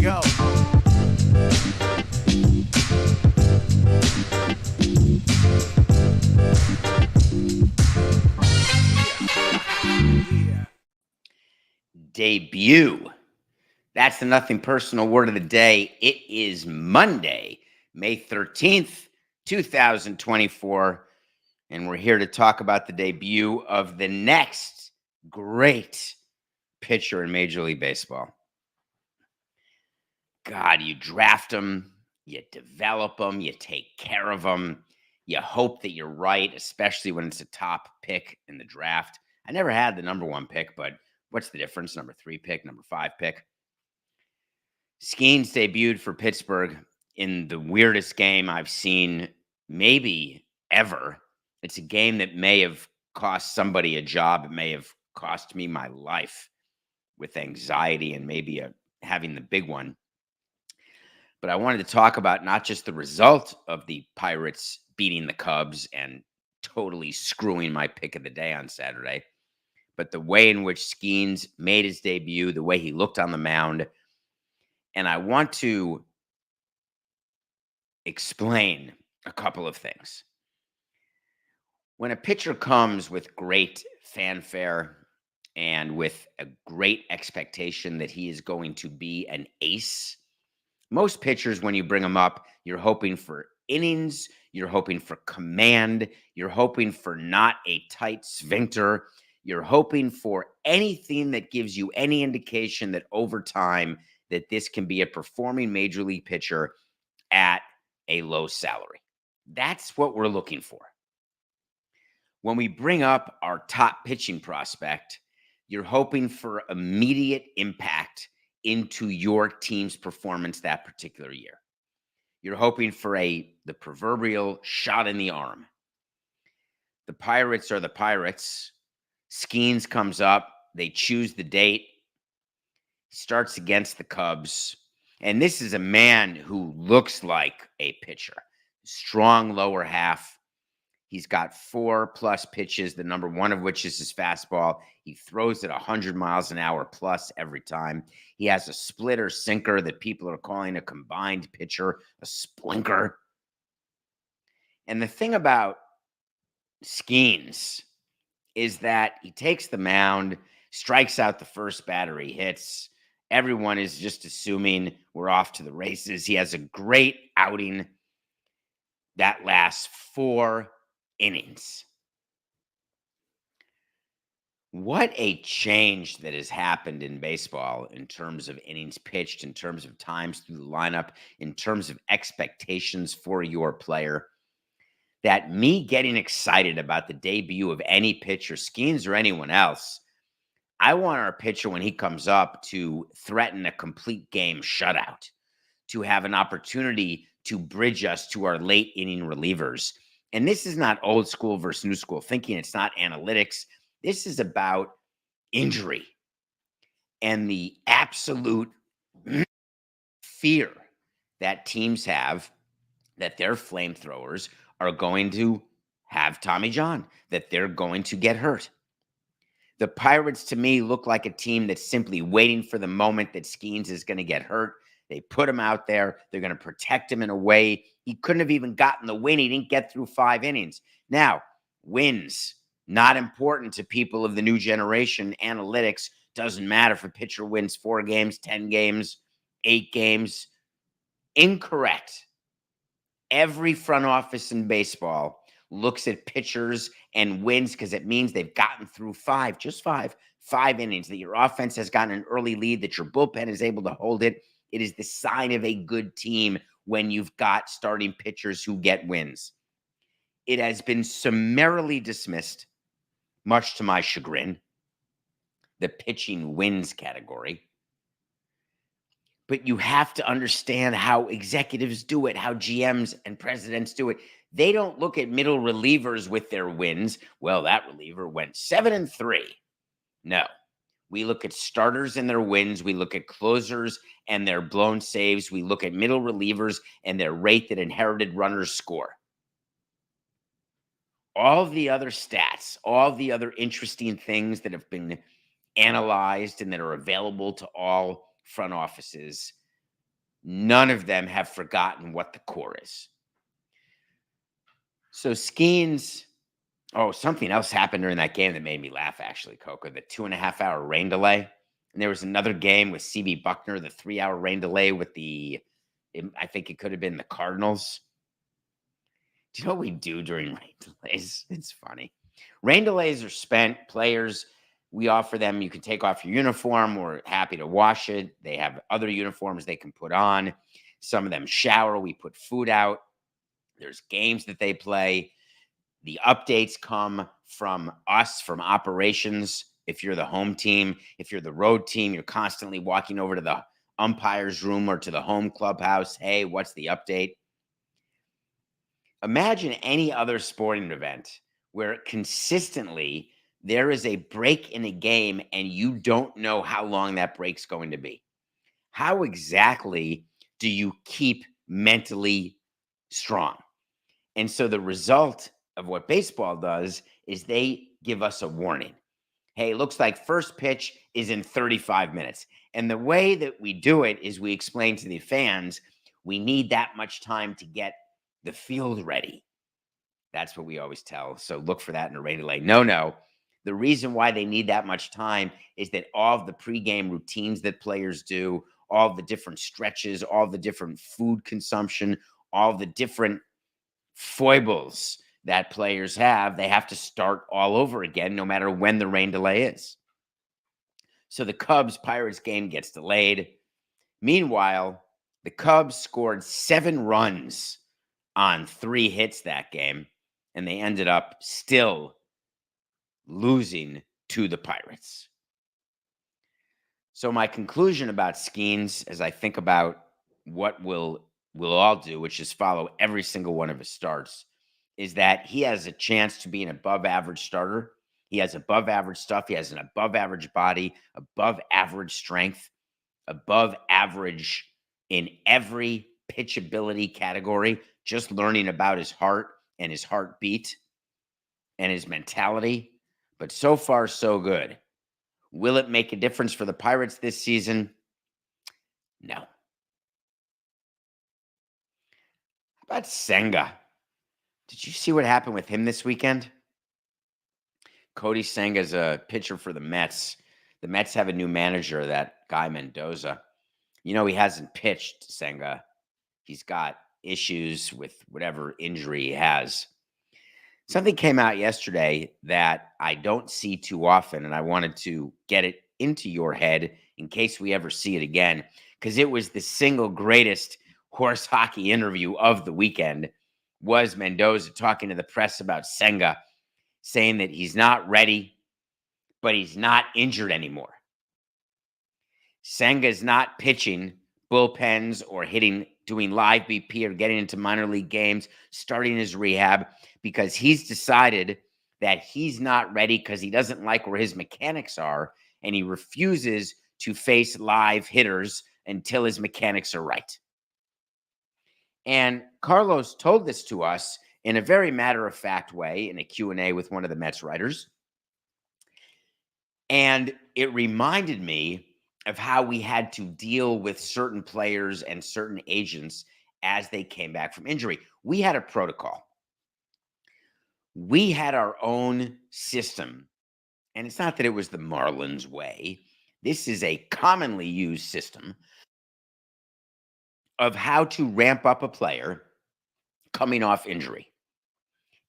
go. Debut. That's the Nothing Personal word of the day. It is Monday, May 13th, 2024, and we're here to talk about the debut of the next great pitcher in Major League Baseball. God, you draft them, you develop them, you take care of them, you hope that you're right, especially when it's a top pick in the draft. I never had the number 1 pick, but what's the difference? Number 3 pick, number 5 pick. Skenes debuted for Pittsburgh in the weirdest game I've seen maybe ever. It's a game that may have cost somebody a job. It may have cost me my life with anxiety and maybe having the big one. But I wanted to talk about not just the result of the Pirates beating the Cubs and totally screwing my pick of the day on Saturday, but the way in which Skenes made his debut, the way he looked on the mound. And I want to explain a couple of things. When a pitcher comes with great fanfare and with a great expectation that he is going to be an ace, most pitchers, when you bring them up, you're hoping for innings, you're hoping for command, you're hoping for not a tight sphincter, you're hoping for anything that gives you any indication that over time that this can be a performing major league pitcher at a low salary. That's what we're looking for. When we bring up our top pitching prospect, you're hoping for immediate impact into your team's performance that particular year. You're hoping for the proverbial shot in the arm. The Pirates are the Pirates. Skenes comes up. They choose the date. Starts against the Cubs. And this is a man who looks like a pitcher. Strong lower half. He's got 4+ pitches, the number 1 of which is his fastball. He throws it 100 miles an hour plus every time. He has a splitter sinker that people are calling a combined pitcher, a splinker. And the thing about Skenes is that he takes the mound, strikes out the first batter he hits. Everyone is just assuming we're off to the races. He has a great outing that lasts 4 innings. What a change that has happened in baseball in terms of innings pitched, in terms of times through the lineup, in terms of expectations for your player. That me getting excited about the debut of any pitcher, Skenes or anyone else, I want our pitcher when he comes up to threaten a complete game shutout, to have an opportunity to bridge us to our late inning relievers. And this is not old school versus new school thinking. It's not analytics. This is about injury and the absolute fear that teams have that their flamethrowers are going to have Tommy John, that they're going to get hurt. The Pirates, to me, look like a team that's simply waiting for the moment that Skenes is going to get hurt. They put him out there. They're going to protect him in a way he couldn't have even gotten the win. He didn't get through 5 innings. Now, wins, not important to people of the new generation. Analytics doesn't matter if a pitcher wins 4 games, 10 games, 8 games. Incorrect. Every front office in baseball looks at pitchers and wins because it means they've gotten through 5 innings, that your offense has gotten an early lead, that your bullpen is able to hold it. It is the sign of a good team when you've got starting pitchers who get wins. It has been summarily dismissed, much to my chagrin, the pitching wins category. But you have to understand how executives do it, how GMs and presidents do it. They don't look at middle relievers with their wins. Well, that reliever went 7-3. No. We look at starters and their wins. We look at closers and their blown saves. We look at middle relievers and their rate that inherited runners score. All the other stats, all the other interesting things that have been analyzed and that are available to all front offices none of them have forgotten what the core is. So Skenes, something else happened during that game that made me laugh, actually, Coco, the 2.5-hour rain delay. And there was another game with CB Buckner, the 3-hour rain delay with I think it could have been the Cardinals. Do you know what we do during rain delays? It's funny. Rain delays are spent. Players, we offer them, you can take off your uniform. We're happy to wash it. They have other uniforms they can put on. Some of them shower. We put food out. There's games that they play. The updates come from us, from operations. If you're the home team, if you're the road team, you're constantly walking over to the umpire's room or to the home clubhouse. Hey, what's the update? Imagine any other sporting event where consistently there is a break in a game and you don't know how long that break's going to be. How exactly do you keep mentally strong? And so the result of what baseball does is they give us a warning. Hey, looks like first pitch is in 35 minutes. And the way that we do it is we explain to the fans, we need that much time to get the field ready. That's what we always tell. So look for that in a rain delay. No. The reason why they need that much time is that all of the pregame routines that players do, all the different stretches, all the different food consumption, all the different foibles that players have, they have to start all over again, no matter when the rain delay is. So the Cubs-Pirates game gets delayed. Meanwhile, the Cubs scored 7 runs on 3 hits that game, and they ended up still losing to the Pirates. So my conclusion about Skenes, as I think about what we'll all do, which is follow every single one of his starts, is that he has a chance to be an above-average starter. He has above-average stuff. He has an above-average body, above-average strength, above-average in every pitchability category, just learning about his heart and his heartbeat and his mentality. But so far, so good. Will it make a difference for the Pirates this season? No. How about Senga? Did you see what happened with him this weekend? Kodai Senga is a pitcher for the Mets. The Mets have a new manager, that guy Mendoza. You know, he hasn't pitched, Senga. He's got issues with whatever injury he has. Something came out yesterday that I don't see too often, and I wanted to get it into your head in case we ever see it again, because it was the single greatest horse hockey interview of the weekend, was Mendoza talking to the press about Senga, saying that he's not ready, but he's not injured anymore. Senga's not pitching bullpens or doing live BP or getting into minor league games, starting his rehab, because he's decided that he's not ready because he doesn't like where his mechanics are, and he refuses to face live hitters until his mechanics are right. And Carlos told this to us in a very matter-of-fact way in a Q&A with one of the Mets writers. And it reminded me of how we had to deal with certain players and certain agents as they came back from injury. We had a protocol. We had our own system. And it's not that it was the Marlins way. This is a commonly used system of how to ramp up a player coming off injury.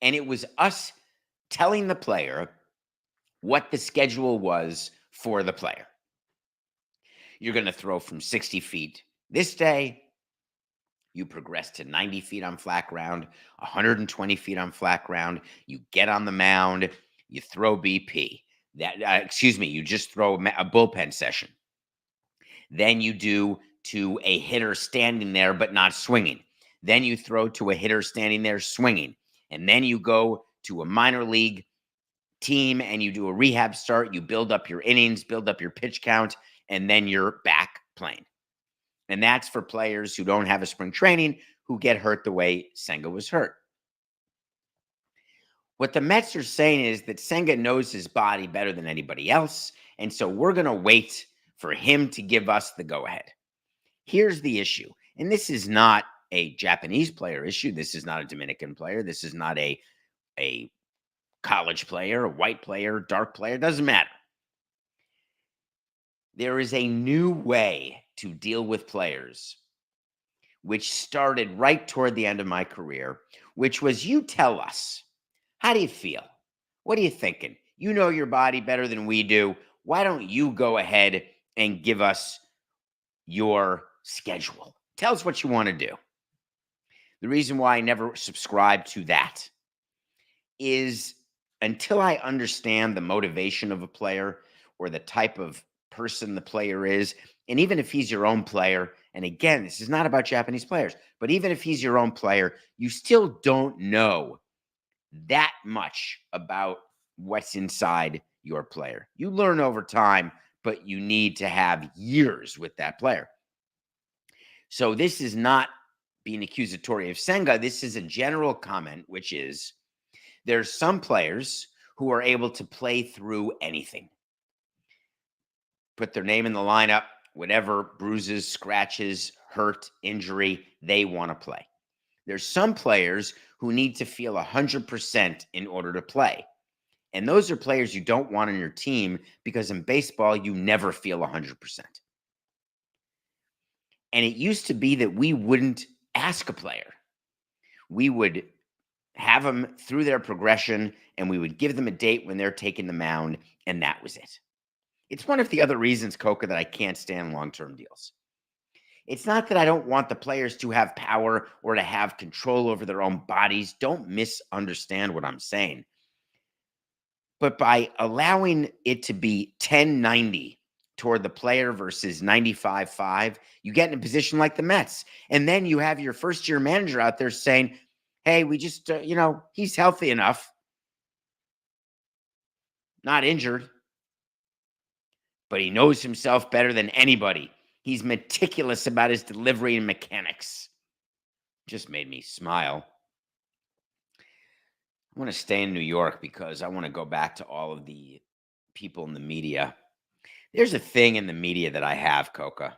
And it was us telling the player what the schedule was for the player. You're going to throw from 60 feet this day. You progress to 90 feet on flat ground, 120 feet on flat ground. You get on the mound. You throw BP. You just throw a bullpen session. Then you do to a hitter standing there but not swinging. Then you throw to a hitter standing there swinging. And then you go to a minor league team and you do a rehab start. You build up your innings, build up your pitch count, and then you're back playing. And that's for players who don't have a spring training, who get hurt the way Senga was hurt. What the Mets are saying is that Senga knows his body better than anybody else, and so we're going to wait for him to give us the go-ahead. Here's the issue. And this is not a Japanese player issue. This is not a Dominican player. This is not a college player, a white player, dark player. It doesn't matter. There is a new way to deal with players, which started right toward the end of my career, which was you tell us, how do you feel? What are you thinking? You know your body better than we do. Why don't you go ahead and give us your schedule? Tell us what you want to do. The reason why I never subscribed to that is until I understand the motivation of a player or the type of person the player is, and even if he's your own player, and again, this is not about Japanese players, but even if he's your own player, you still don't know that much about what's inside your player. You learn over time, but you need to have years with that player. So this is not being accusatory of Senga. This is a general comment, which is there's some players who are able to play through anything. Put their name in the lineup, whatever bruises, scratches, hurt, injury, they want to play. There's some players who need to feel 100% in order to play. And those are players you don't want on your team because in baseball, you never feel 100%. And it used to be that we wouldn't ask a player. We would have them through their progression and we would give them a date when they're taking the mound, and that was it. It's one of the other reasons, Coca, that I can't stand long-term deals. It's not that I don't want the players to have power or to have control over their own bodies. Don't misunderstand what I'm saying. But by allowing it to be 10-90 toward the player versus 95-5, you get in a position like the Mets. And then you have your first-year manager out there saying, hey, we just, he's healthy enough, not injured, but he knows himself better than anybody. He's meticulous about his delivery and mechanics. Just made me smile. I want to stay in New York because I want to go back to all of the people in the media. There's a thing in the media that I have, Coca.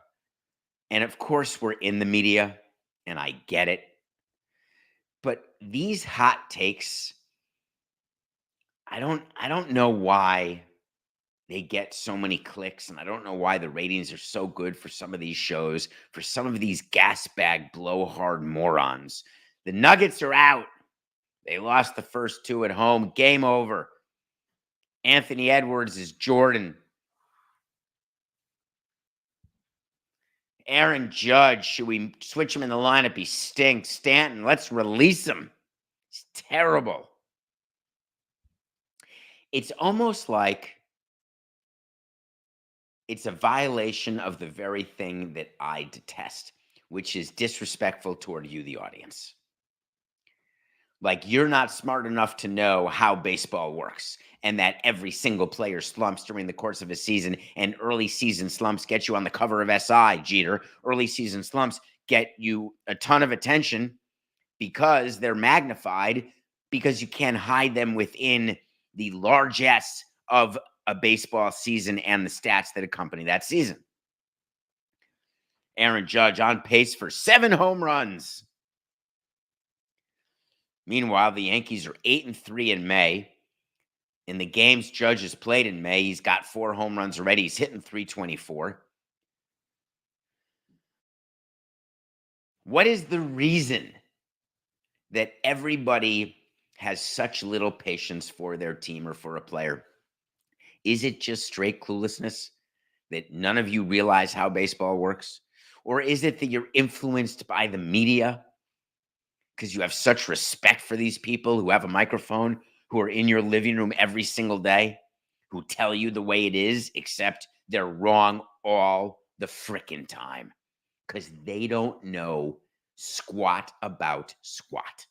And of course, we're in the media, and I get it. But these hot takes, I don't know why they get so many clicks, and I don't know why the ratings are so good for some of these shows, for some of these gas bag blowhard morons. The Nuggets are out. They lost the first two at home. Game over. Anthony Edwards is Jordan. Aaron Judge, should we switch him in the lineup? He stinks. Stanton, let's release him. He's terrible. It's almost like it's a violation of the very thing that I detest, which is disrespectful toward you, the audience. Like you're not smart enough to know how baseball works and that every single player slumps during the course of a season, and early season slumps get you on the cover of SI, Jeter. Early season slumps get you a ton of attention because they're magnified because you can't hide them within the largesse of a baseball season and the stats that accompany that season. Aaron Judge on pace for 7 home runs. Meanwhile, the Yankees are 8-3 in May. In the games Judge has played in May, he's got 4 home runs already. He's hitting .324. What is the reason that everybody has such little patience for their team or for a player? Is it just straight cluelessness that none of you realize how baseball works? Or is it that you're influenced by the media because you have such respect for these people who have a microphone, who are in your living room every single day, who tell you the way it is, except they're wrong all the frickin' time because they don't know squat about squat.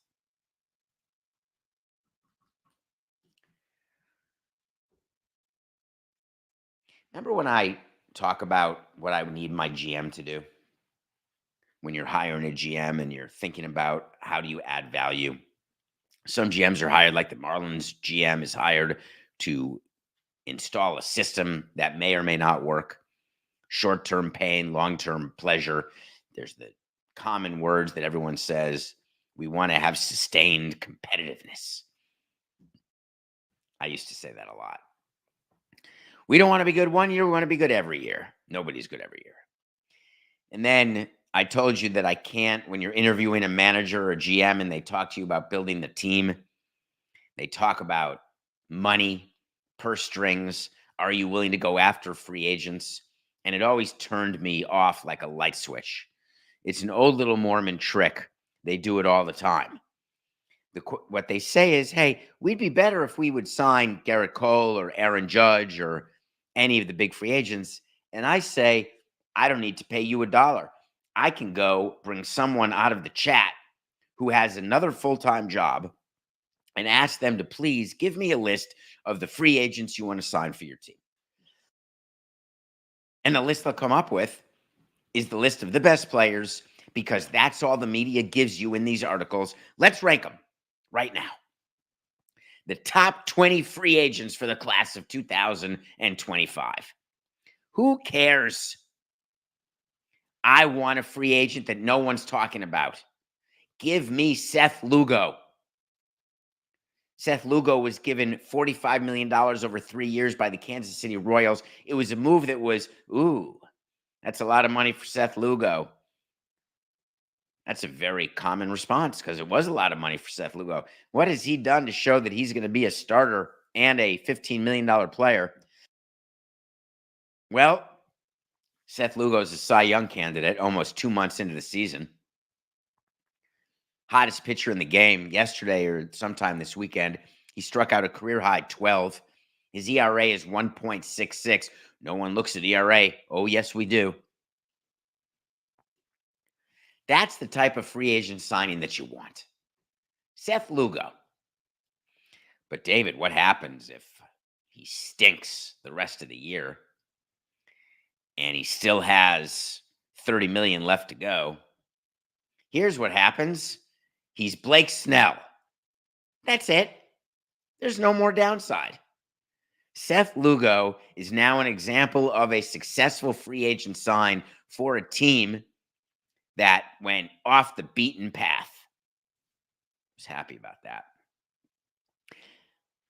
Remember when I talk about what I would need my GM to do? When you're hiring a GM and you're thinking about how do you add value? Some GMs are hired, like the Marlins GM is hired to install a system that may or may not work. Short-term pain, long-term pleasure. There's the common words that everyone says. We want to have sustained competitiveness. I used to say that a lot. We don't want to be good one year. We want to be good every year. Nobody's good every year. And then I told you that I can't, when you're interviewing a manager or a GM and they talk to you about building the team, they talk about money, purse strings. Are you willing to go after free agents? And it always turned me off like a light switch. It's an old little Mormon trick. They do it all the time. What they say is, hey, we'd be better if we would sign Garrett Cole or Aaron Judge or any of the big free agents. And I say, I don't need to pay you $1. I can go bring someone out of the chat who has another full-time job and ask them to please give me a list of the free agents you want to sign for your team. And the list they'll come up with is the list of the best players, because that's all the media gives you in these articles. Let's rank them right now. The top 20 free agents for the class of 2025. Who cares? I want a free agent that no one's talking about. Give me Seth Lugo. Seth Lugo was given $45 million over 3 years by the Kansas City Royals. It was a move that was, ooh, that's a lot of money for Seth Lugo. That's a very common response because it was a lot of money for Seth Lugo. What has he done to show that he's going to be a starter and a $15 million player? Well, Seth Lugo is a Cy Young candidate almost 2 months into the season. Hottest pitcher in the game yesterday or sometime this weekend. He struck out a career-high 12. His ERA is 1.66. No one looks at ERA. Oh, yes, we do. That's the type of free agent signing that you want. Seth Lugo. But, David, what happens if he stinks the rest of the year and he still has $30 million left to go? Here's what happens. He's Blake Snell. That's it. There's no more downside. Seth Lugo is now an example of a successful free agent sign for a team that went off the beaten path. I was happy about that.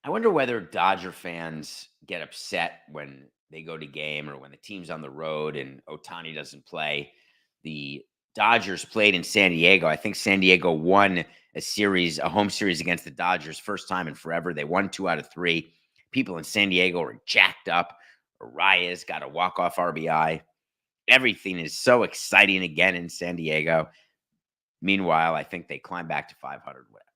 I wonder whether Dodger fans get upset when they go to game or when the team's on the road and Ohtani doesn't play. The Dodgers played in San Diego. I think San Diego won a home series against the Dodgers, first time in forever. They won 2 out of 3. People in San Diego are jacked up. Arias got a walk-off RBI. Everything is so exciting again in San Diego. Meanwhile, I think they climb back to 500, whatever.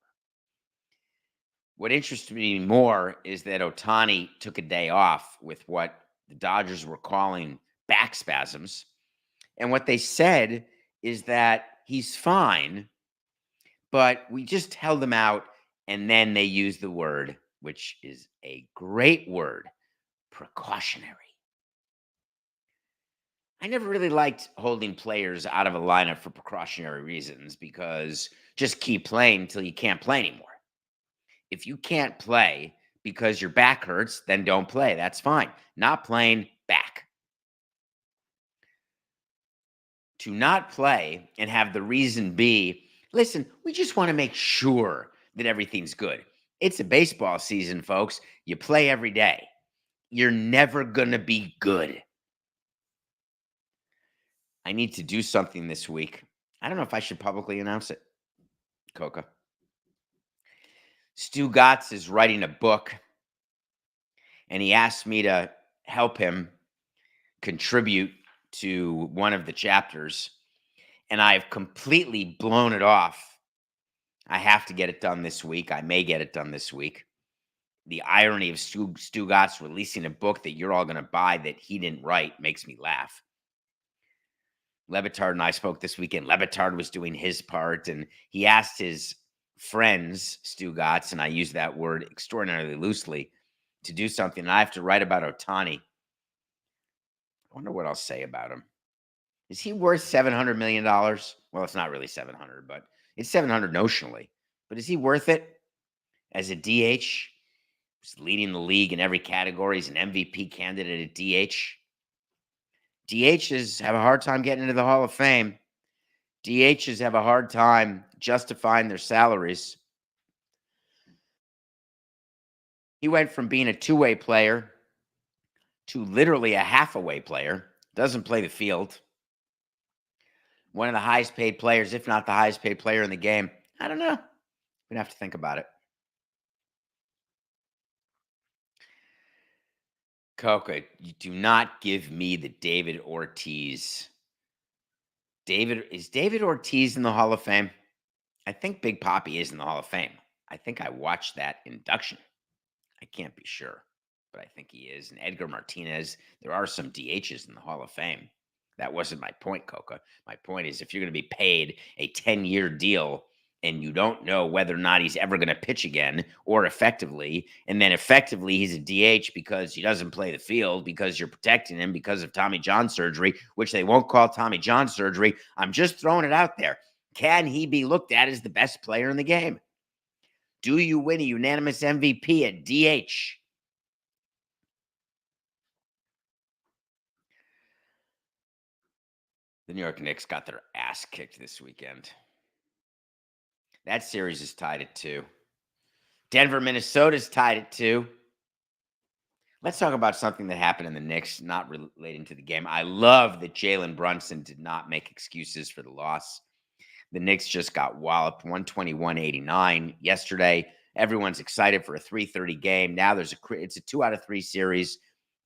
What interests me more is that Ohtani took a day off with what the Dodgers were calling back spasms. And what they said is that he's fine, but we just held him out, and then they used the word, which is a great word, precautionary. I never really liked holding players out of a lineup for precautionary reasons, because just keep playing until you can't play anymore. If you can't play because your back hurts, then don't play. That's fine. Not playing, back. To not play and have the reason be, listen, we just want to make sure that everything's good. It's a baseball season, folks. You play every day. You're never going to be good. I need to do something this week. I don't know if I should publicly announce it. Coca. Stu Gatz is writing a book, and he asked me to help him contribute to one of the chapters, and I've completely blown it off. I have to get it done this week. I may get it done this week. The irony of Stu Gatz releasing a book that you're all going to buy that he didn't write makes me laugh. Levitard and I spoke this weekend. Levitard was doing his part, and he asked his friends, Stu Gatz, and I use that word extraordinarily loosely, to do something. And I have to write about Ohtani. I wonder what I'll say about him. Is he worth $700 million? Well, it's not really 700, but it's 700 notionally. But is he worth it as a DH? He's leading the league in every category. He's an MVP candidate at DH. DHs have a hard time getting into the Hall of Fame. DHs have a hard time justifying their salaries. He went from being a two-way player to literally a half-a-way player. Doesn't play the field. One of the highest paid players, if not the highest paid player in the game. I don't know. We'd have to think about it. Coca, you do not give me the David Ortiz. Is David Ortiz in the Hall of Fame? I think Big Papi is in the Hall of Fame. I think I watched that induction. I can't be sure, but I think he is. And Edgar Martinez, there are some DHs in the Hall of Fame. That wasn't my point, Coca. My point is if you're going to be paid a 10-year deal and you don't know whether or not he's ever going to pitch again or effectively, and then effectively he's a DH because he doesn't play the field because you're protecting him because of Tommy John surgery, which they won't call Tommy John surgery. I'm just throwing it out there. Can he be looked at as the best player in the game? Do you win a unanimous MVP at DH? The New York Knicks got their ass kicked this weekend. That series is tied at 2. Denver, Minnesota's tied at 2. Let's talk about something that happened in the Knicks, not relating to the game. I love that Jalen Brunson did not make excuses for the loss. The Knicks just got walloped 121-89 yesterday. Everyone's excited for a 3:30 game. Now it's a 2 out of 3 series,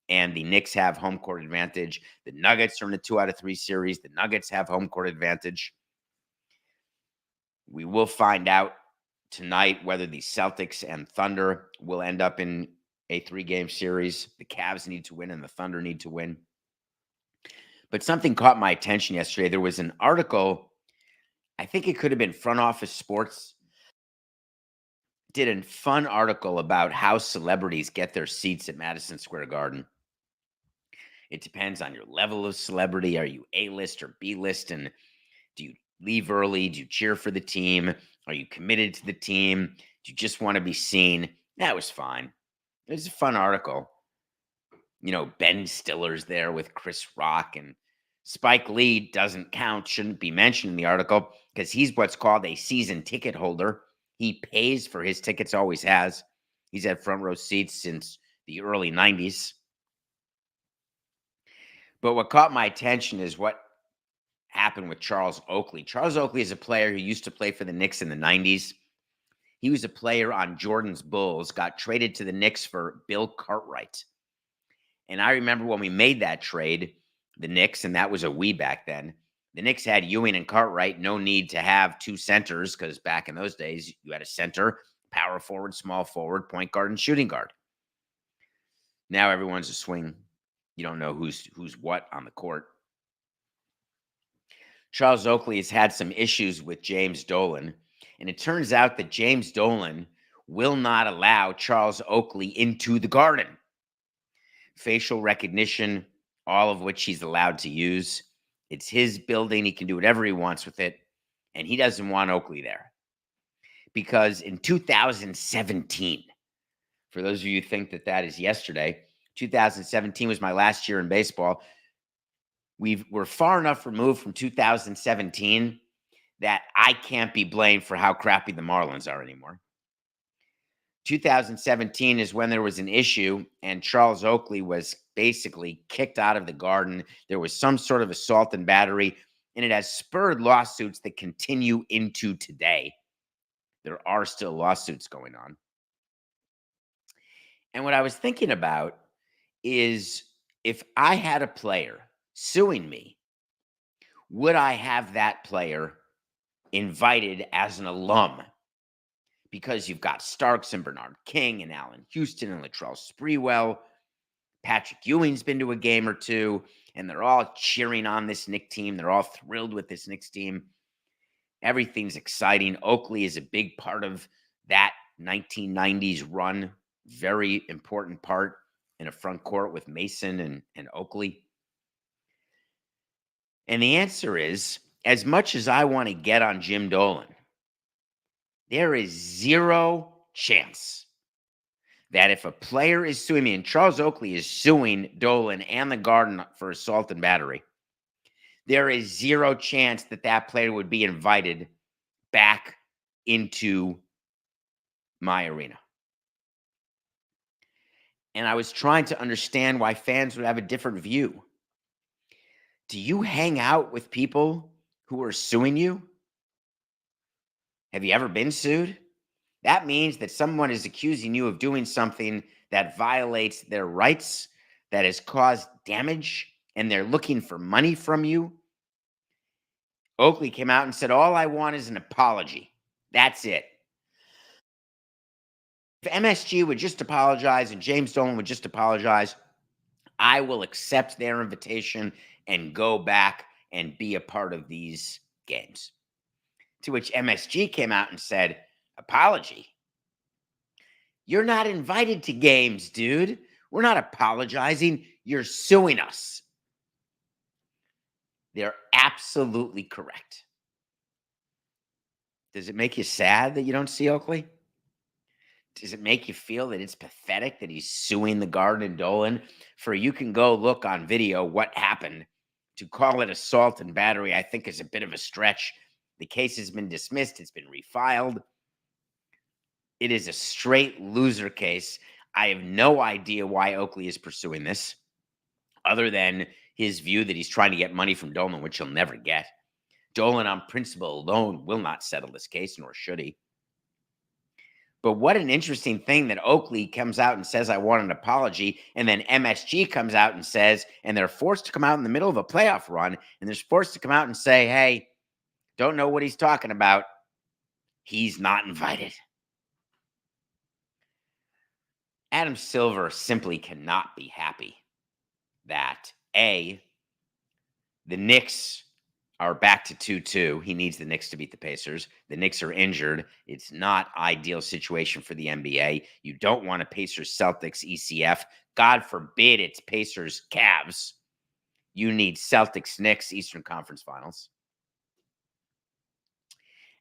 and the Knicks have home court advantage. The Nuggets are in a 2 out of 3 series. The Nuggets have home court advantage. We will find out tonight whether the Celtics and Thunder will end up in a 3-game series. The Cavs need to win and the Thunder need to win. But something caught my attention yesterday. There was an article, I think it could have been Front Office Sports, did a fun article about how celebrities get their seats at Madison Square Garden. It depends on your level of celebrity. Are you A-list or B-list? And do you leave early? Do you cheer for the team? Are you committed to the team? Do you just want to be seen? That was fine. It was a fun article. You know, Ben Stiller's there with Chris Rock, and Spike Lee doesn't count, shouldn't be mentioned in the article because he's what's called a season ticket holder. He pays for his tickets, always has. He's had front row seats since the early 90s. But what caught my attention is what happened with Charles Oakley. Charles Oakley is a player who used to play for the Knicks in the 90s. He was a player on Jordan's Bulls, got traded to the Knicks for Bill Cartwright. And I remember when we made that trade, the Knicks, and that was a we back then, the Knicks had Ewing and Cartwright, no need to have 2 centers because back in those days, you had a center, power forward, small forward, point guard, and shooting guard. Now everyone's a swing. You don't know who's what on the court. Charles Oakley has had some issues with James Dolan, and it turns out that James Dolan will not allow Charles Oakley into the Garden. Facial recognition, all of which he's allowed to use. It's his building. He can do whatever he wants with it, and he doesn't want Oakley there. Because in 2017, for those of you who think that that is yesterday, 2017 was my last year in baseball. We're far enough removed from 2017 that I can't be blamed for how crappy the Marlins are anymore. 2017 is when there was an issue and Charles Oakley was basically kicked out of the Garden. There was some sort of assault and battery, and it has spurred lawsuits that continue into today. There are still lawsuits going on. And what I was thinking about is if I had a player suing me, would I have that player invited as an alum? Because you've got Starks and Bernard King and Allen Houston and Latrell Sprewell. Patrick Ewing's been to a game or two, and they're all cheering on this Knicks team. They're all thrilled with this Knicks team. Everything's exciting. Oakley is a big part of that 1990s run. Very important part in a front court with Mason and Oakley. And the answer is, as much as I want to get on Jim Dolan, there is zero chance that if a player is suing me, and Charles Oakley is suing Dolan and the Garden for assault and battery, there is zero chance that that player would be invited back into my arena. And I was trying to understand why fans would have a different view. Do you hang out with people who are suing you? Have you ever been sued? That means that someone is accusing you of doing something that violates their rights, that has caused damage, and they're looking for money from you. Oakley came out and said, all I want is an apology. That's it. If MSG would just apologize and James Dolan would just apologize, I will accept their invitation and go back and be a part of these games. To which MSG came out and said, apology? You're not invited to games, dude. We're not apologizing. You're suing us. They're absolutely correct. Does it make you sad that you don't see Oakley? Does it make you feel that it's pathetic that he's suing the Garden and Dolan for, you can go look on video what happened. To call it assault and battery, I think, is a bit of a stretch. The case has been dismissed. It's been refiled. It is a straight loser case. I have no idea why Oakley is pursuing this, other than his view that he's trying to get money from Dolan, which he'll never get. Dolan, on principle alone, will not settle this case, nor should he. But what an interesting thing that Oakley comes out and says, I want an apology. And then MSG comes out and says, and they're forced to come out in the middle of a playoff run, and they're forced to come out and say, hey, don't know what he's talking about. He's not invited. Adam Silver simply cannot be happy that, A, the Knicks are back to 2-2. He needs the Knicks to beat the Pacers. The Knicks are injured. It's not ideal situation for the NBA. You don't want a Pacers-Celtics ECF. God forbid it's Pacers-Cavs. You need Celtics-Knicks Eastern Conference Finals.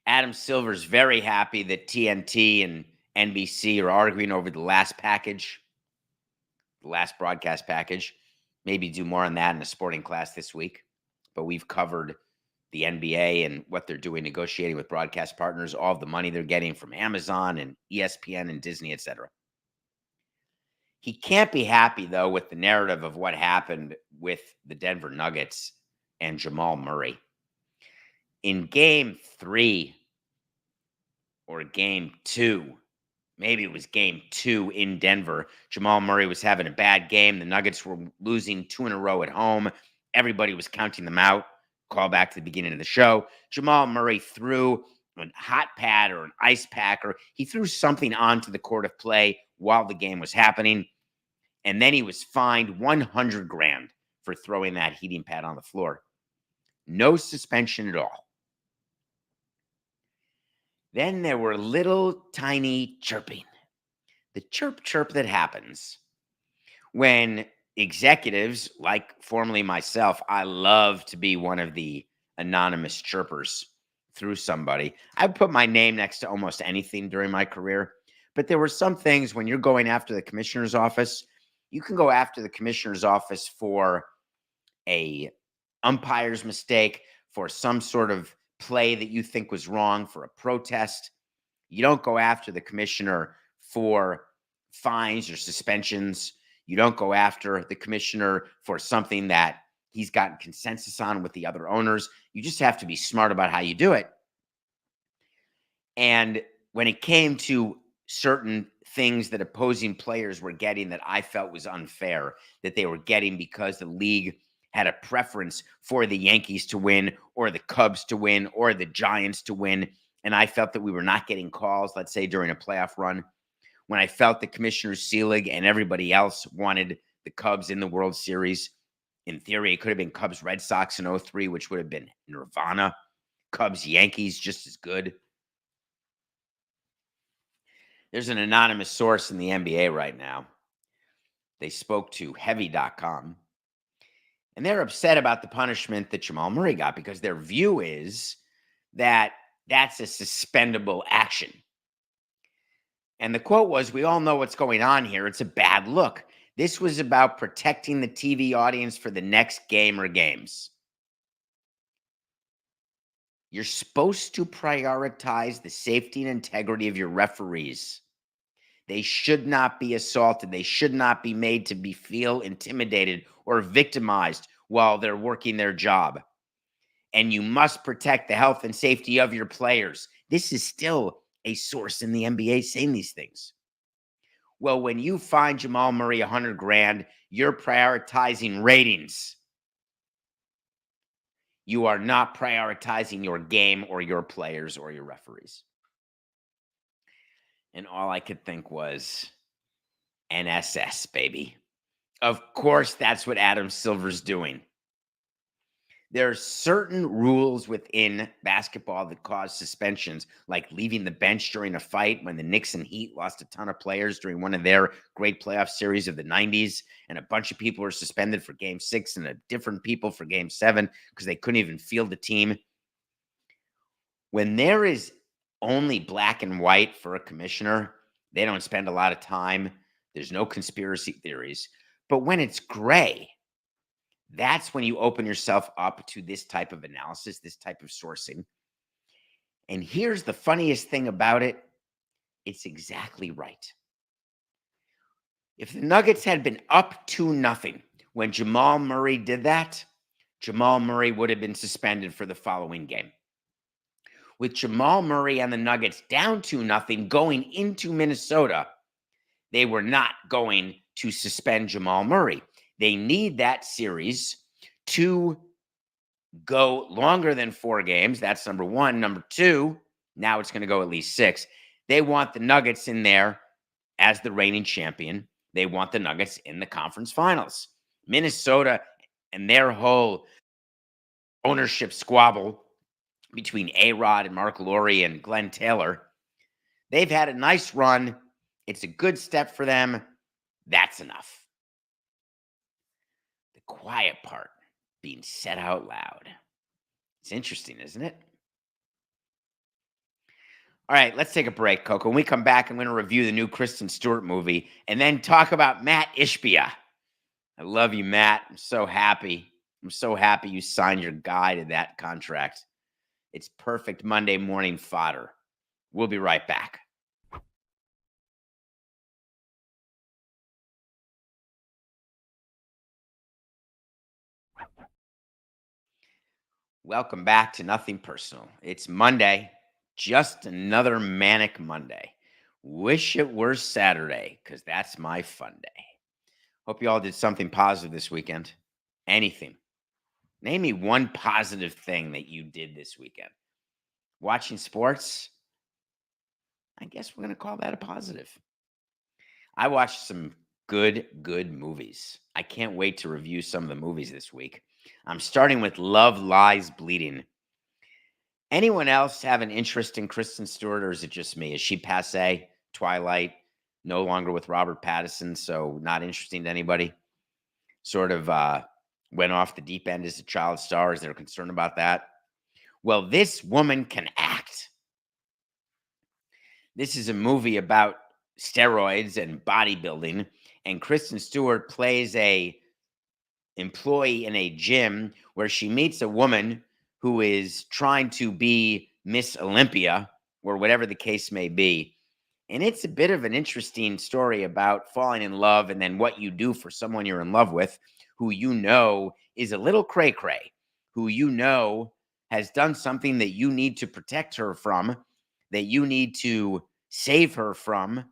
Adam Silver's very happy that TNT and NBC are arguing over the last package, the last broadcast package. Maybe do more on that in a sporting class this week. But we've covered the NBA and what they're doing, negotiating with broadcast partners, all of the money they're getting from Amazon and ESPN and Disney, etc. He can't be happy, though, with the narrative of what happened with the Denver Nuggets and Jamal Murray. In game 3 or game 2, maybe it was game 2 in Denver, Jamal Murray was having a bad game. The Nuggets were losing 2 in a row at home. Everybody was counting them out. Call back to the beginning of the show. Jamal Murray threw a hot pad or an ice pack, or he threw something onto the court of play while the game was happening. And then he was fined $100,000 for throwing that heating pad on the floor. No suspension at all. Then there were little tiny chirping. The chirp that happens when executives, like formerly myself, I love to be one of the anonymous chirpers through somebody. I put my name next to almost anything during my career, but there were some things when you're going after the commissioner's office, you can go after the commissioner's office for a umpire's mistake, for some sort of play that you think was wrong, for a protest. You don't go after the commissioner for fines or suspensions. You don't go after the commissioner for something that he's gotten consensus on with the other owners. You just have to be smart about how you do it. And when it came to certain things that opposing players were getting that I felt was unfair, that they were getting because the league had a preference for the Yankees to win or the Cubs to win or the Giants to win, and I felt that we were not getting calls, let's say during a playoff run, when I felt that Commissioner Selig and everybody else wanted the Cubs in the World Series. In theory, it could have been Cubs-Red Sox in 03, which would have been nirvana. Cubs-Yankees, just as good. There's an anonymous source in the NBA right now. They spoke to Heavy.com. And they're upset about the punishment that Jamal Murray got because their view is that that's a suspendable action. And the quote was, we all know what's going on here. It's a bad look. This was about protecting the TV audience for the next game or games. You're supposed to prioritize the safety and integrity of your referees. They should not be assaulted. They should not be made to feel intimidated or victimized while they're working their job. And you must protect the health and safety of your players. This is still a source in the NBA saying these things. Well, when you find Jamal Murray $100,000, you're prioritizing ratings. You are not prioritizing your game or your players or your referees. And all I could think was NSS, baby. Of course, that's what Adam Silver's doing. There are certain rules within basketball that cause suspensions, like leaving the bench during a fight when the Knicks and Heat lost a ton of players during one of their great playoff series of the 90s, and a bunch of people were suspended for Game 6 and different people for Game 7 because they couldn't even field the team. When there is only black and white for a commissioner, they don't spend a lot of time. There's no conspiracy theories. But when it's gray, that's when you open yourself up to this type of analysis, this type of sourcing. And here's the funniest thing about it. It's exactly right. If the Nuggets had been up 2-0 when Jamal Murray did that, Jamal Murray would have been suspended for the following game. With Jamal Murray and the Nuggets down 2-0 going into Minnesota, they were not going to suspend Jamal Murray. They need that series to go longer than 4 games. That's number one. Number two, now it's going to go at least 6. They want the Nuggets in there as the reigning champion. They want the Nuggets in the conference finals. Minnesota and their whole ownership squabble between A-Rod and Mark Lowry and Glenn Taylor, they've had a nice run. It's a good step for them. That's enough. The quiet part being said out loud. It's interesting, isn't it? All right, let's take a break, Coco. When we come back, I'm going to review the new Kristen Stewart movie and then talk about Mat Ishbia. I love you, Matt. I'm so happy. I'm so happy you signed your guy to that contract. It's perfect Monday morning fodder. We'll be right back. Welcome back to Nothing Personal. It's Monday, just another manic Monday. Wish it were Saturday, because that's my fun day. Hope you all did something positive this weekend. Anything. Name me one positive thing that you did this weekend. Watching sports? I guess we're going to call that a positive. I watched some good movies. I can't wait to review some of the movies this week. I'm starting with Love Lies Bleeding. Anyone else have an interest in Kristen Stewart, or is it just me? Is she passé? Twilight, no longer with Robert Pattinson, so not interesting to anybody? Sort of went off the deep end as a child star. Is there concern about that? Well, this woman can act. This is a movie about steroids and bodybuilding, and Kristen Stewart plays a employee in a gym where she meets a woman who is trying to be Miss Olympia or whatever the case may be. And it's a bit of an interesting story about falling in love and then what you do for someone you're in love with, who you know is a little cray-cray, who you know has done something that you need to protect her from, that you need to save her from.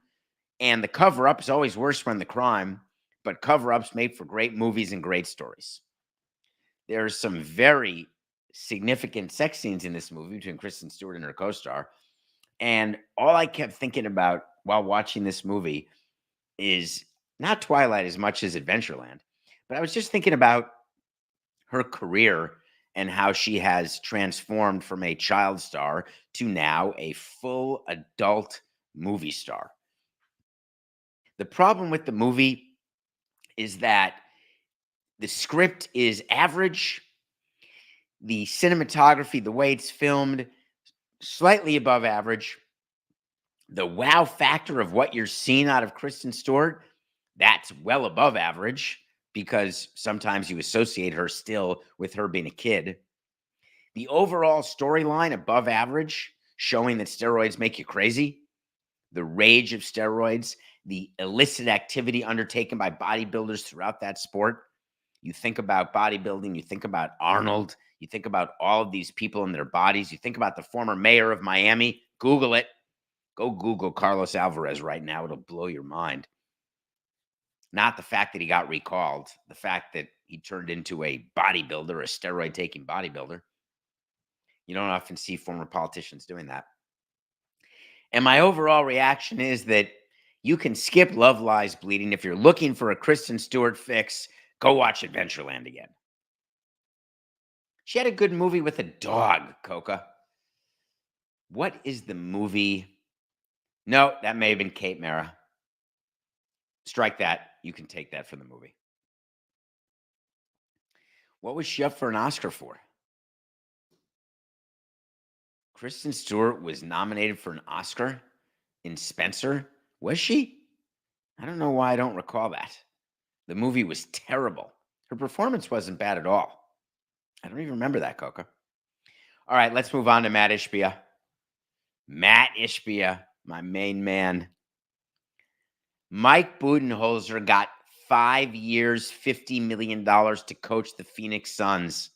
And the cover-up is always worse than the crime, but cover-ups make for great movies and great stories. There's some very significant sex scenes in this movie between Kristen Stewart and her co-star. And all I kept thinking about while watching this movie is not Twilight as much as Adventureland, but I was just thinking about her career and how she has transformed from a child star to now a full adult movie star. The problem with the movie is that the script is average. The cinematography, the way it's filmed, slightly above average. The wow factor of what you're seeing out of Kristen Stewart, that's well above average, because sometimes you associate her still with her being a kid. The overall storyline above average, showing that steroids make you crazy. The rage of steroids, the illicit activity undertaken by bodybuilders throughout that sport. You think about bodybuilding, you think about Arnold, you think about all of these people and their bodies, you think about the former mayor of Miami. Google it. Go Google Carlos Alvarez right now. It'll blow your mind. Not the fact that he got recalled, the fact that he turned into a bodybuilder, a steroid-taking bodybuilder. You don't often see former politicians doing that. And my overall reaction is that you can skip Love Lies Bleeding. If you're looking for a Kristen Stewart fix, go watch Adventureland again. She had a good movie with a dog, Coca. What is the movie? No, that may have been Kate Mara. Strike that. You can take that from the movie. What was she up for an Oscar for? Kristen Stewart was nominated for an Oscar in Spencer. Was she? I don't know why I don't recall that. The movie was terrible. Her performance wasn't bad at all. I don't even remember that, Coca. All right, let's move on to Mat Ishbia. Mat Ishbia, my main man. Mike Budenholzer got 5 years, $50 million to coach the Phoenix Suns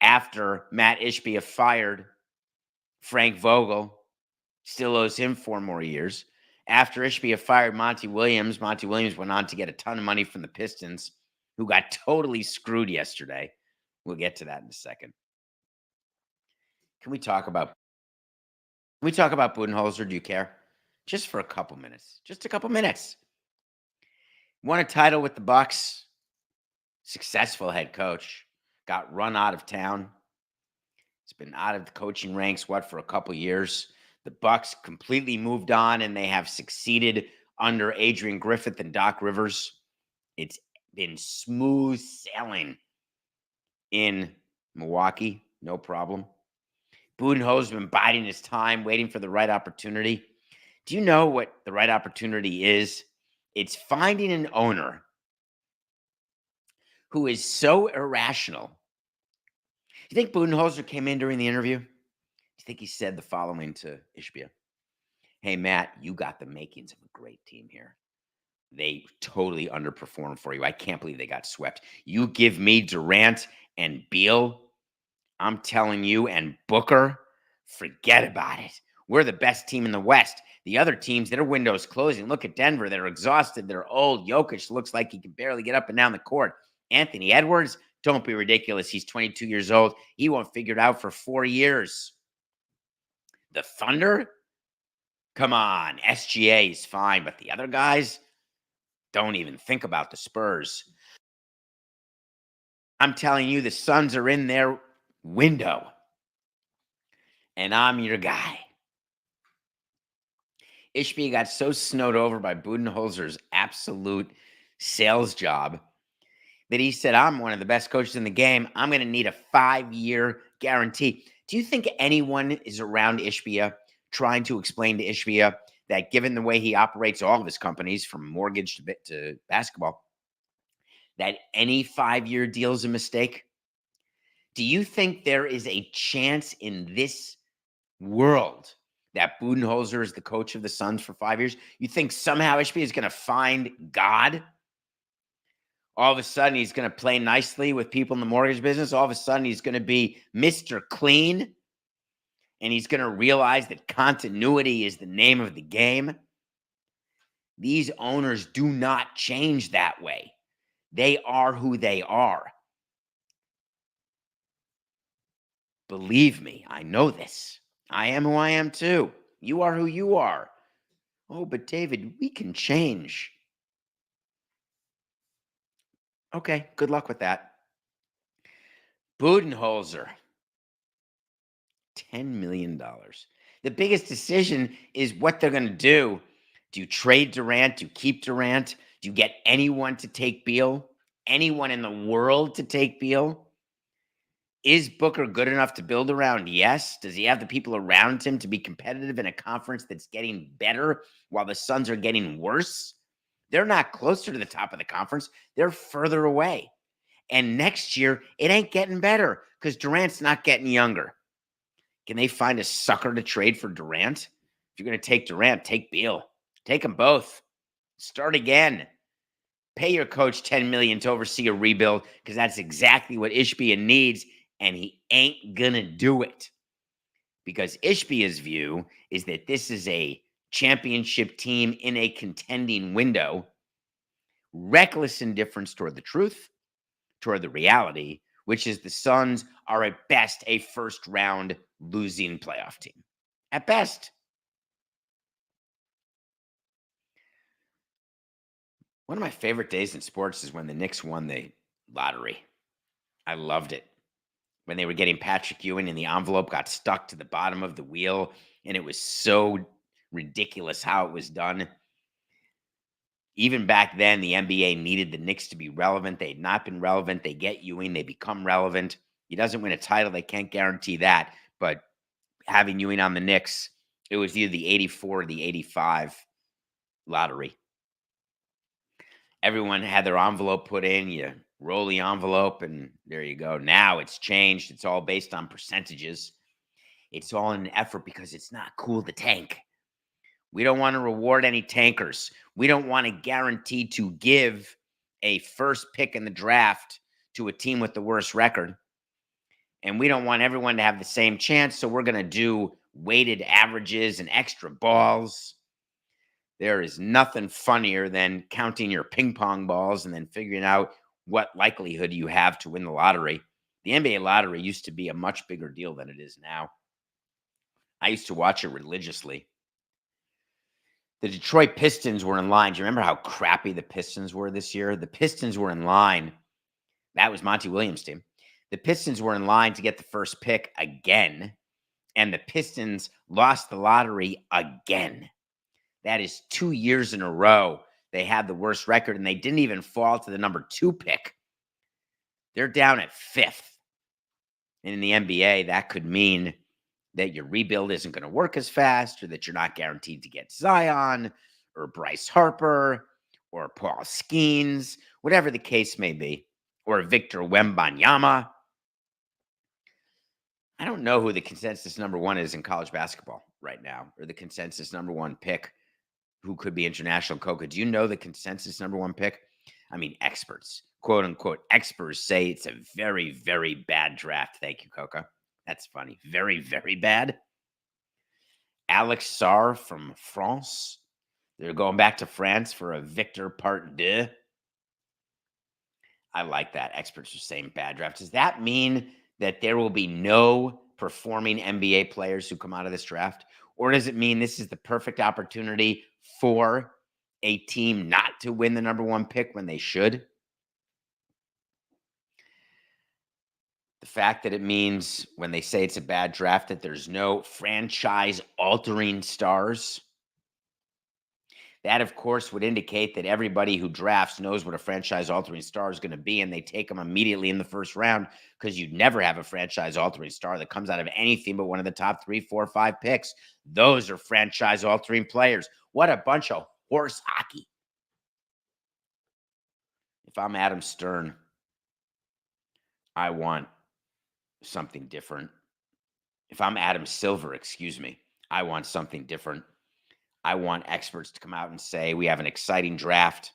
after Mat Ishbia fired Frank Vogel. Still owes him 4 more years. After Ishbia fired Monty Williams went on to get a ton of money from the Pistons, who got totally screwed yesterday. We'll get to that in a second. Can we talk about Budenholzer? Do you care? Just for a couple minutes. Just a couple minutes. Won a title with the Bucks. Successful head coach. Got run out of town. He's been out of the coaching ranks, for a couple years. The Bucks completely moved on, and they have succeeded under Adrian Griffith and Doc Rivers. It's been smooth sailing in Milwaukee. No problem. Budenholzer's been biding his time, waiting for the right opportunity. Do you know what the right opportunity is? It's finding an owner who is so irrational. You think Budenholzer came in during the interview? Do you think he said the following to Ishbia? Hey, Matt, you got the makings of a great team here. They totally underperformed for you. I can't believe they got swept. You give me Durant and Beal, I'm telling you, and Booker, forget about it. We're the best team in the West. The other teams, their window's closing. Look at Denver. They're exhausted. They're old. Jokic looks like he can barely get up and down the court. Anthony Edwards, don't be ridiculous. He's 22 years old. He won't figure it out for 4 years. The Thunder? Come on. SGA is fine, but the other guys, don't even think about the Spurs. I'm telling you, the Suns are in their window. And I'm your guy. Ishbia got so snowed over by Budenholzer's absolute sales job that he said, I'm one of the best coaches in the game. I'm going to need a 5-year guarantee. Do you think anyone is around Ishbia trying to explain to Ishbia that given the way he operates all of his companies, from mortgage to basketball, that any 5-year deal is a mistake? Do you think there is a chance in this world that Budenholzer is the coach of the Suns for 5 years? You think somehow Ishbia is going to find God? All of a sudden, he's going to play nicely with people in the mortgage business. All of a sudden, he's going to be Mr. Clean. And he's going to realize that continuity is the name of the game. These owners do not change that way. They are who they are. Believe me, I know this. I am who I am too. You are who you are. Oh, but David, we can change. Okay, good luck with that. Budenholzer, $10 million. The biggest decision is what they're going to do. Do you trade Durant? Do you keep Durant? Do you get anyone to take Beal? Anyone in the world to take Beal? Is Booker good enough to build around? Yes. Does he have the people around him to be competitive in a conference that's getting better while the Suns are getting worse? They're not closer to the top of the conference. They're further away. And next year, it ain't getting better because Durant's not getting younger. Can they find a sucker to trade for Durant? If you're going to take Durant, take Beal. Take them both. Start again. Pay your coach $10 million to oversee a rebuild because that's exactly what Ishbia needs, and he ain't going to do it. Because Ishbia's view is that this is a championship team in a contending window, reckless indifference toward the truth, toward the reality, which is the Suns are at best a first-round losing playoff team. At best. One of my favorite days in sports is when the Knicks won the lottery. I loved it. When they were getting Patrick Ewing and the envelope got stuck to the bottom of the wheel, and it was so ridiculous how it was done. Even back then, the NBA needed the Knicks to be relevant. They had not been relevant. They get Ewing, they become relevant. He doesn't win a title. They can't guarantee that. But having Ewing on the Knicks, it was either the 84 or the 85 lottery. Everyone had their envelope put in. You roll the envelope, and there you go. Now it's changed. It's all based on percentages. It's all in an effort because it's not cool to tank. We don't want to reward any tankers. We don't want to guarantee to give a first pick in the draft to a team with the worst record. And we don't want everyone to have the same chance, so we're going to do weighted averages and extra balls. There is nothing funnier than counting your ping pong balls and then figuring out what likelihood you have to win the lottery. The NBA lottery used to be a much bigger deal than it is now. I used to watch it religiously. The Detroit Pistons were in line. Do you remember how crappy the Pistons were this year? The Pistons were in line. That was Monty Williams' team. The Pistons were in line to get the first pick again, and the Pistons lost the lottery again. That is 2 years in a row they had the worst record, and they didn't even fall to the number 2 pick. They're down at 5th. And in the NBA, that could mean that your rebuild isn't going to work as fast, or that you're not guaranteed to get Zion or Bryce Harper or Paul Skenes, whatever the case may be, or Victor Wembanyama. I don't know who the consensus number 1 is in college basketball right now, or the consensus number 1 pick who could be international Coca. Do you know the consensus number 1 pick? I mean, experts, quote unquote, experts say it's a very, very bad draft. Thank you, Coca. That's funny. Very, very bad. Alex Sarr from France. They're going back to France for a Victor Part 2. I like that. Experts are saying bad draft. Does that mean that there will be no performing NBA players who come out of this draft? Or does it mean this is the perfect opportunity for a team not to win the number 1 pick when they should? The fact that it means when they say it's a bad draft that there's no franchise-altering stars, that, of course, would indicate that everybody who drafts knows what a franchise-altering star is going to be, and they take them immediately in the first round because you'd never have a franchise-altering star that comes out of anything but one of the top 3, 4, 5 picks. Those are franchise-altering players. What a bunch of horse hockey. If I'm Adam Stern, I want something different. If I'm Adam Silver, I want something different. I want experts to come out and say, we have an exciting draft.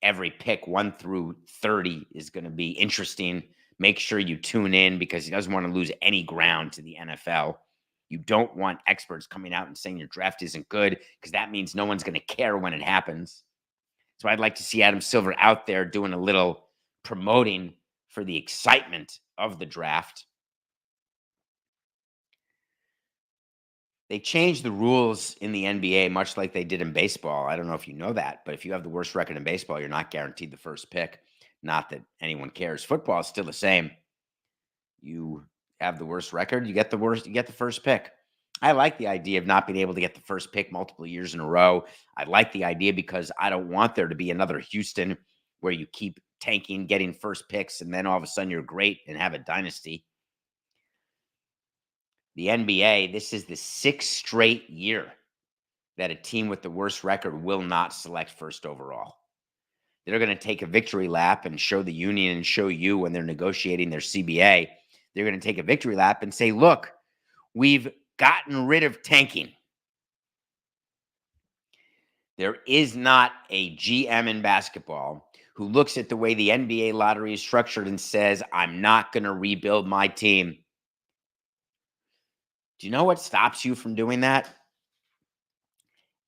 Every pick 1 through 30 is going to be interesting. Make sure you tune in because he doesn't want to lose any ground to the NFL. You don't want experts coming out and saying your draft isn't good because that means no one's going to care when it happens. So I'd like to see Adam Silver out there doing a little promoting for the excitement of the draft. They changed the rules in the NBA, much like they did in baseball. I don't know if you know that, but if you have the worst record in baseball, you're not guaranteed the first pick. Not that anyone cares. Football is still the same. You have the worst record, you get the first pick. I like the idea of not being able to get the first pick multiple years in a row. I like the idea because I don't want there to be another Houston where you keep tanking, getting first picks, and then all of a sudden you're great and have a dynasty. The NBA, this is the 6th straight year that a team with the worst record will not select first overall. They're going to take a victory lap and show the union and show you when they're negotiating their CBA. They're going to take a victory lap and say, look, we've gotten rid of tanking. There is not a GM in basketball who looks at the way the NBA lottery is structured and says, I'm not going to rebuild my team. Do you know what stops you from doing that?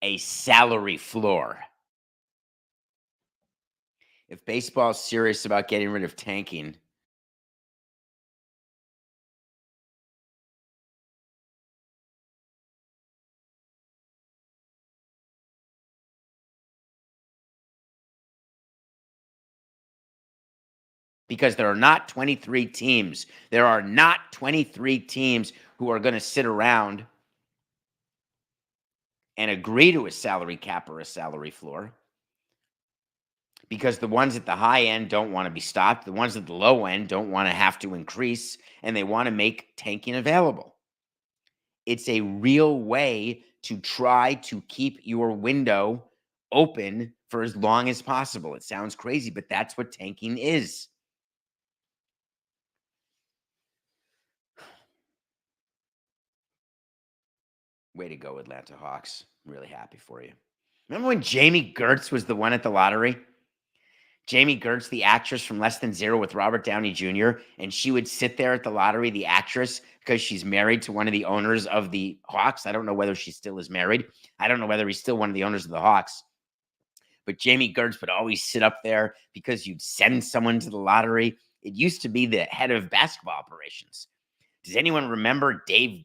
A salary floor. If baseball is serious about getting rid of tanking, because there are not 23 teams. There are not 23 teams who are going to sit around and agree to a salary cap or a salary floor, because the ones at the high end don't want to be stopped. The ones at the low end don't want to have to increase, and they want to make tanking available. It's a real way to try to keep your window open for as long as possible. It sounds crazy, but that's what tanking is. Way to go, Atlanta Hawks. I'm really happy for you. Remember when Jamie Gertz was the one at the lottery? Jamie Gertz, the actress from Less Than Zero with Robert Downey Jr., and she would sit there at the lottery, the actress, because she's married to one of the owners of the Hawks. I don't know whether she still is married. I don't know whether he's still one of the owners of the Hawks. But Jamie Gertz would always sit up there because you'd send someone to the lottery. It used to be the head of basketball operations. Does anyone remember Dave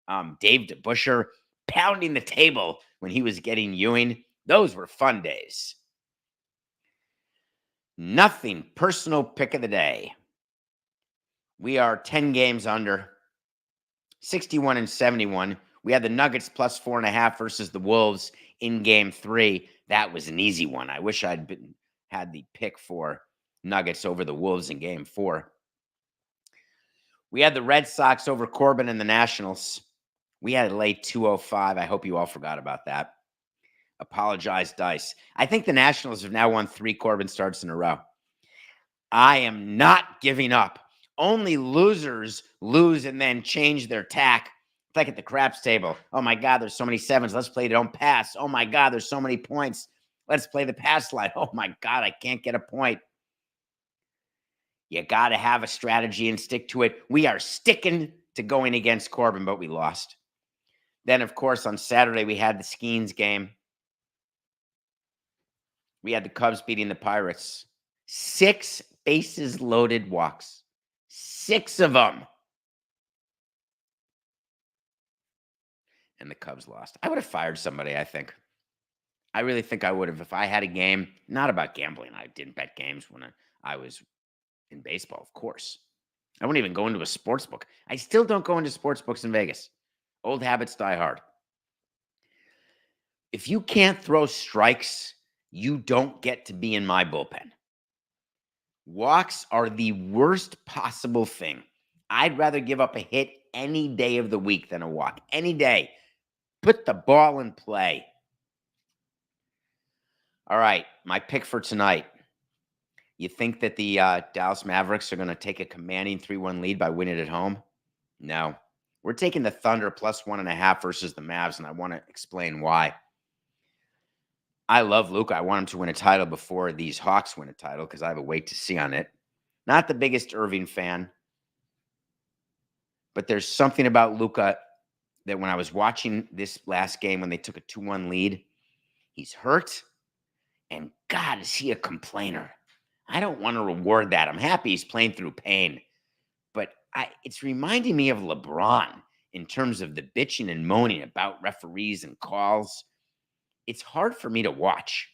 DeBuscher pounding the table when he was getting Ewing? Those were fun days. Nothing personal pick of the day. We are 10 games under, 61-71. We had the Nuggets plus 4.5 versus the Wolves in game 3. That was an easy one. I wish I'd had the pick for Nuggets over the Wolves in game 4. We had the Red Sox over Corbin and the Nationals. We had a late 205. I hope you all forgot about that. Apologize, Dice. I think the Nationals have now won 3 Corbin starts in a row. I am not giving up. Only losers lose and then change their tack. It's like at the craps table. Oh my God, there's so many sevens. Let's play don't pass. Oh my God, there's so many points. Let's play the pass line. Oh my God, I can't get a point. You got to have a strategy and stick to it. We are sticking to going against Corbin, but we lost. Then, of course, on Saturday, we had the Skenes game. We had the Cubs beating the Pirates. 6 bases loaded walks. 6 of them. And the Cubs lost. I would have fired somebody, I think. I really think I would have. If I had a game, not about gambling. I didn't bet games when I was in baseball, of course. I wouldn't even go into a sports book. I still don't go into sports books in Vegas. Old habits die hard. If you can't throw strikes, you don't get to be in my bullpen. Walks are the worst possible thing. I'd rather give up a hit any day of the week than a walk. Any day. Put the ball in play. All right, my pick for tonight. You think that the Dallas Mavericks are going to take a commanding 3-1 lead by winning at home? No. We're taking the Thunder plus 1.5 versus the Mavs, and I want to explain why. I love Luka. I want him to win a title before these Hawks win a title because I have a wait to see on it. Not the biggest Irving fan, but there's something about Luka that when I was watching this last game when they took a 2-1 lead, he's hurt, and God, is he a complainer. I don't want to reward that. I'm happy he's playing through pain, but it's reminding me of LeBron in terms of the bitching and moaning about referees and calls. It's hard for me to watch.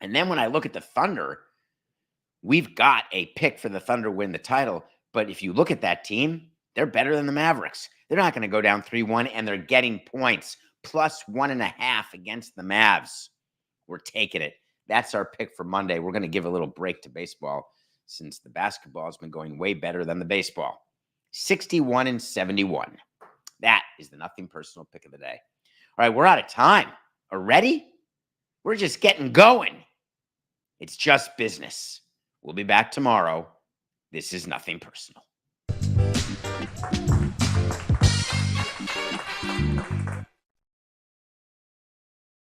And then when I look at the Thunder, we've got a pick for the Thunder to win the title. But if you look at that team, they're better than the Mavericks. They're not going to go down 3-1, and they're getting points plus 1.5 against the Mavs. We're taking it. That's our pick for Monday. We're going to give a little break to baseball since the basketball has been going way better than the baseball. 61-71. That is the nothing personal pick of the day. All right, we're out of time. Already? We're just getting going. It's just business. We'll be back tomorrow. This is nothing personal.